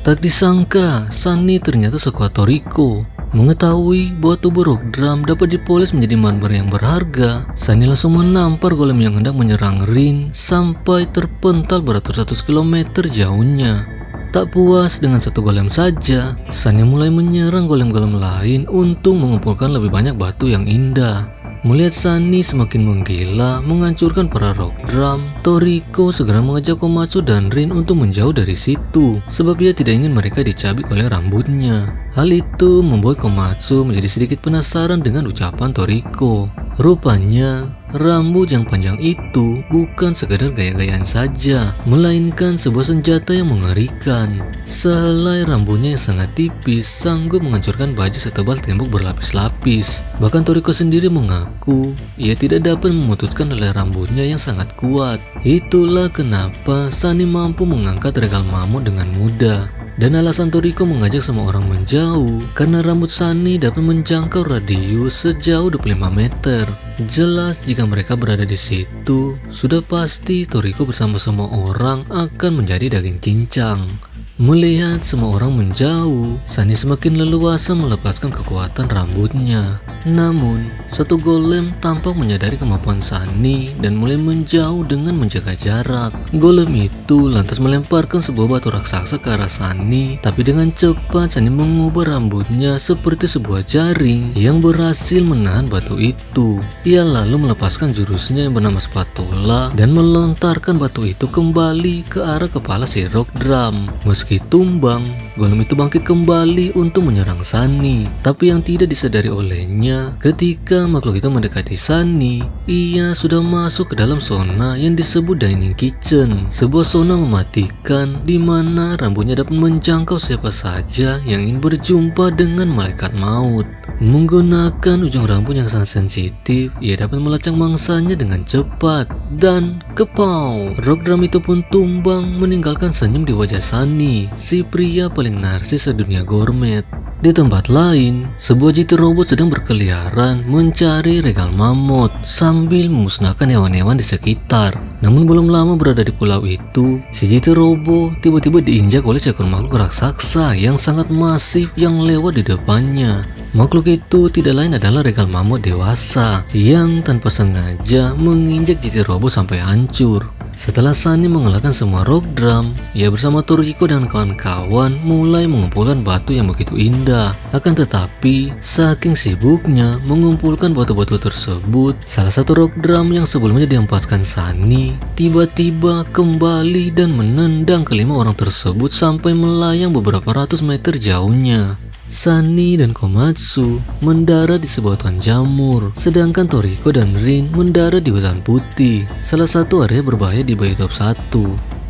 Tak disangka, Sunny ternyata sekuat Toriko. Mengetahui bahwa tubuh Rock Drum dapat dipoles menjadi marmer yang berharga, Sunny langsung menampar golem yang hendak menyerang Rin sampai terpental beratus-ratus kilometer jauhnya. Tak puas dengan satu golem saja, Sunny mulai menyerang golem-golem lain untuk mengumpulkan lebih banyak batu yang indah. Melihat Sunny semakin menggila menghancurkan para Rock Drum, Toriko segera mengajak Komatsu dan Rin untuk menjauh dari situ, sebab ia tidak ingin mereka dicabik oleh rambutnya. Hal itu membuat Komatsu menjadi sedikit penasaran dengan ucapan Toriko. Rupanya, rambut yang panjang itu bukan sekadar gaya-gayaan saja, melainkan sebuah senjata yang mengerikan. Sehelai rambutnya yang sangat tipis sanggup menghancurkan baju setebal tembok berlapis-lapis. Bahkan Toriko sendiri mengaku ia tidak dapat memutuskan helai rambutnya yang sangat kuat. Itulah kenapa Sunny mampu mengangkat regal mamut dengan mudah. Dan alasan Toriko mengajak semua orang menjauh karena rambut Sunny dapat menjangkau radius sejauh 25 meter. Jelas jika mereka berada di situ, sudah pasti Toriko bersama semua orang akan menjadi daging cincang. Melihat semua orang menjauh, Sunny semakin leluasa melepaskan kekuatan rambutnya. Namun, satu golem tampak menyadari kemampuan Sunny dan mulai menjauh dengan menjaga jarak. Golem itu lantas melemparkan sebuah batu raksasa ke arah Sunny, tapi dengan cepat Sunny mengubah rambutnya seperti sebuah jaring yang berhasil menahan batu itu. Ia lalu melepaskan jurusnya yang bernama spatula dan melontarkan batu itu kembali ke arah kepala si Rock Drum. Meski tumbang, golem itu bangkit kembali untuk menyerang Sunny. Tapi yang tidak disadari olehnya, ketika makhluk itu mendekati Sunny, ia sudah masuk ke dalam zona yang disebut Dining Kitchen. Sebuah zona mematikan di mana rambutnya dapat menjangkau siapa saja yang ingin berjumpa dengan malaikat maut. Menggunakan ujung rambut yang sangat sensitif, ia dapat melacak mangsanya dengan cepat. Dan kepau, Rock Drum itu pun tumbang meninggalkan senyum di wajah Sunny, si pria paling narsis sedunia gourmet. Di tempat lain, sebuah GT robot sedang berkeliaran mencari regal mamut sambil memusnahkan hewan-hewan di sekitar. Namun belum lama berada di pulau itu, si GT robot tiba-tiba diinjak oleh seekor makhluk raksasa yang sangat masif yang lewat di depannya. Makhluk itu tidak lain adalah regal mamut dewasa yang tanpa sengaja menginjak GT robot sampai hancur. Setelah Sunny mengalahkan semua Rock Drum, ia bersama Toriko dan kawan-kawan mulai mengumpulkan batu yang begitu indah. Akan tetapi, saking sibuknya mengumpulkan batu-batu tersebut, salah satu Rock Drum yang sebelumnya dihempaskan Sunny tiba-tiba kembali dan menendang kelima orang tersebut sampai melayang beberapa ratus meter jauhnya. Sunny dan Komatsu mendarat di sebuah hutan jamur, sedangkan Toriko dan Rin mendarat di hutan putih, salah satu area berbahaya di Baytop 1.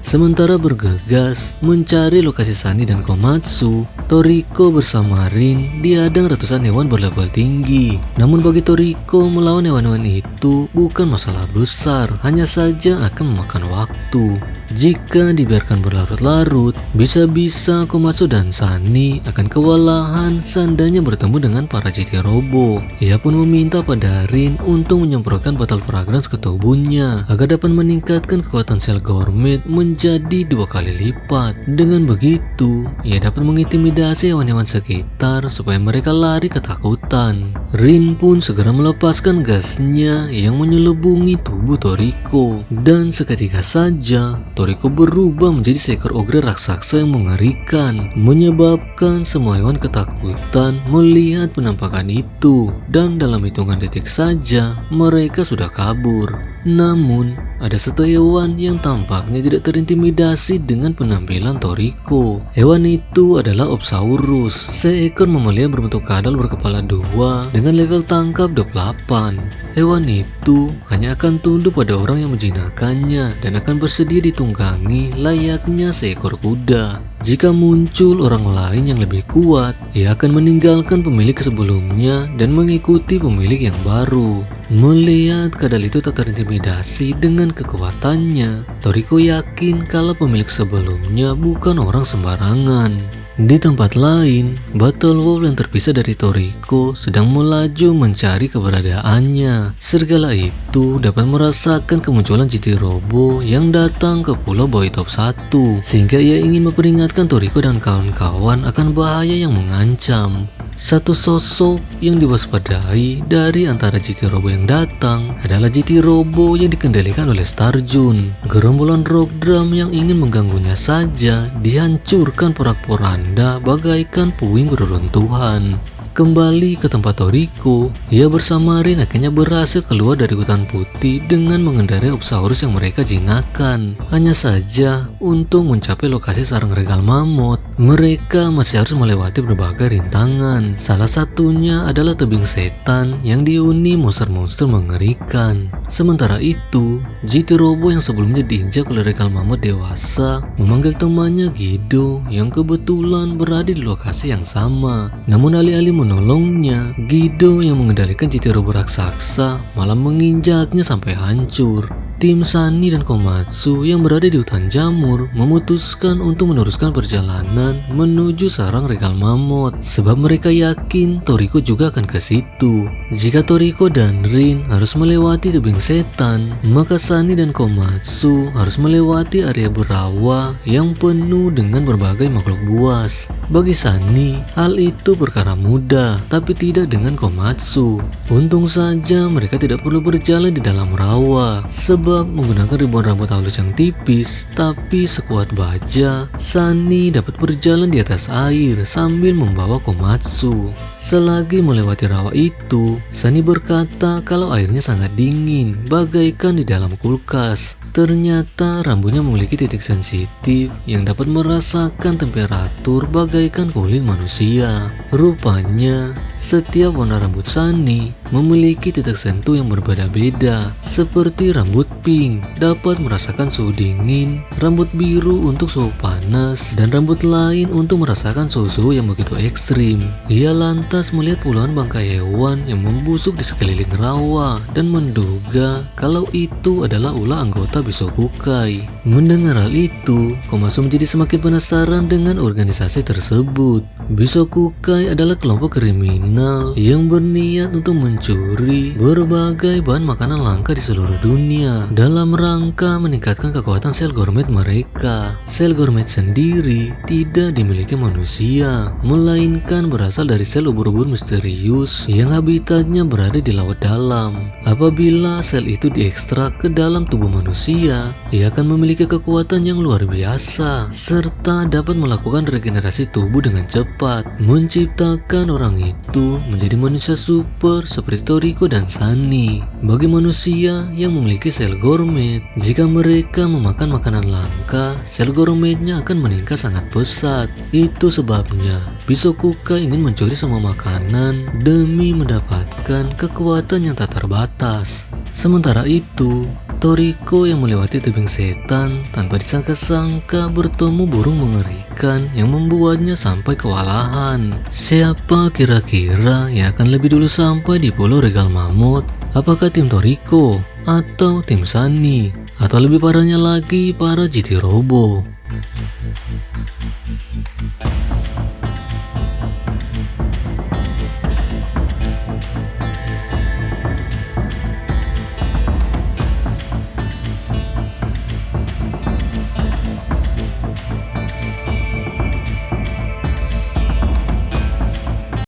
Sementara bergegas mencari lokasi Sunny dan Komatsu, Toriko bersama Rin dihadang ratusan hewan berlevel tinggi. Namun bagi Toriko, melawan hewan-hewan itu bukan masalah besar, hanya saja akan memakan waktu. Jika dibiarkan berlarut-larut, bisa-bisa Komatsu dan Sunny akan kewalahan seandainya bertemu dengan para GT Robo. Ia pun meminta pada Rin untuk menyemprotkan botol fragrance ke tubuhnya agar dapat meningkatkan kekuatan sel gourmet menjadi 2 kali lipat. Dengan begitu, ia dapat mengintimidasi hewan-hewan sekitar supaya mereka lari ketakutan. Rin pun segera melepaskan gasnya yang menyelubungi tubuh Toriko, dan seketika saja Toriko berubah menjadi seekor ogre raksasa yang mengerikan, menyebabkan semua hewan ketakutan melihat penampakan itu, dan dalam hitungan detik saja mereka sudah kabur. Namun, ada satu hewan yang tampaknya tidak terintimidasi dengan penampilan Toriko. Hewan itu adalah Opsaurus, seekor mamalia berbentuk kadal berkepala 2 dengan level tangkap 28. Hewan itu hanya akan tunduk pada orang yang menjinakkannya dan akan bersedia ditunggangi layaknya seekor kuda. Jika muncul orang lain yang lebih kuat, ia akan meninggalkan pemilik sebelumnya dan mengikuti pemilik yang baru. Melihat kadal itu tak terintimidasi dengan kekuatannya, Toriko yakin kalau pemilik sebelumnya bukan orang sembarangan. Di tempat lain, Battle Wolf yang terpisah dari Toriko sedang melaju mencari keberadaannya. Serigala itu dapat merasakan kemunculan GT Robo yang datang ke Pulau Boy Top 1, sehingga ia ingin memperingatkan Toriko dan kawan-kawan akan bahaya yang mengancam. Satu sosok yang diwaspadai dari antara GT Robo yang datang adalah GT Robo yang dikendalikan oleh Starjun. Gerombolan Rock Drum yang ingin mengganggunya saja dihancurkan porak-poranda bagaikan puing beruntuhan. Kembali ke tempat Toriko, ia bersama Rin akhirnya berhasil keluar dari hutan putih dengan mengendarai Opsaurus yang mereka jinakkan. Hanya saja, untuk mencapai lokasi sarang regal mamut, mereka masih harus melewati berbagai rintangan. Salah satunya adalah tebing setan yang dihuni monster-monster mengerikan. Sementara itu, GT Robo yang sebelumnya diinjak oleh regal mamut dewasa memanggil temannya Guido yang kebetulan berada di lokasi yang sama. Namun alih-alih menolongnya, Guido yang mengendalikan GT Robo raksasa malah menginjaknya sampai hancur. Tim Sunny dan Komatsu yang berada di hutan jamur memutuskan untuk meneruskan perjalanan menuju sarang regal mamut sebab mereka yakin Toriko juga akan ke situ. Jika Toriko dan Rin harus melewati tebing setan, maka Sunny dan Komatsu harus melewati area berawa yang penuh dengan berbagai makhluk buas. Bagi Sunny, hal itu perkara mudah, tapi tidak dengan Komatsu. Untung saja mereka tidak perlu berjalan di dalam rawa, sebab menggunakan ribuan rambut halus yang tipis tapi sekuat baja, Sunny dapat berjalan di atas air sambil membawa Komatsu. Selagi melewati rawa itu, Sunny berkata kalau airnya sangat dingin, bagaikan di dalam kulkas. Ternyata rambutnya memiliki titik sensitif yang dapat merasakan temperatur bagaikan kulit manusia. Rupanya, setiap warna rambut Sunny memiliki titik sentuh yang berbeda-beda. Seperti rambut pink dapat merasakan suhu dingin, rambut biru untuk suhu panas, dan rambut lain untuk merasakan suhu yang begitu ekstrim. Ia lantas melihat puluhan bangkai hewan yang membusuk di sekeliling rawa dan menduga kalau itu adalah ulah anggota Bisokukai. Mendengar hal itu, Komatsu menjadi semakin penasaran dengan organisasi tersebut. Bisokukai adalah kelompok kriminal yang berniat untuk mencuri berbagai bahan makanan langka di seluruh dunia dalam rangka meningkatkan kekuatan sel gourmet mereka. Sel gourmet sendiri tidak dimiliki manusia, melainkan berasal dari sel ubur-ubur misterius yang habitatnya berada di laut dalam. Apabila sel itu diekstrak ke dalam tubuh manusia, ia akan memiliki kekuatan yang luar biasa serta dapat melakukan regenerasi tubuh dengan cepat, menciptakan orang itu menjadi manusia super seperti Toriko dan Sunny. Bagi manusia yang memiliki sel gourmet, jika mereka memakan makanan langka, sel gourmetnya akan meningkat sangat pesat. Itu sebabnya Bisokukai ingin mencuri semua makanan demi mendapatkan kekuatan yang tak terbatas. Sementara itu, Toriko yang melewati tebing setan tanpa disangka-sangka bertemu burung mengerikan yang membuatnya sampai kewalahan. Siapa kira-kira yang akan lebih dulu sampai di Pulau Regal Mamut? Apakah tim Toriko atau tim Sunny? Atau lebih parahnya lagi para GT Robo?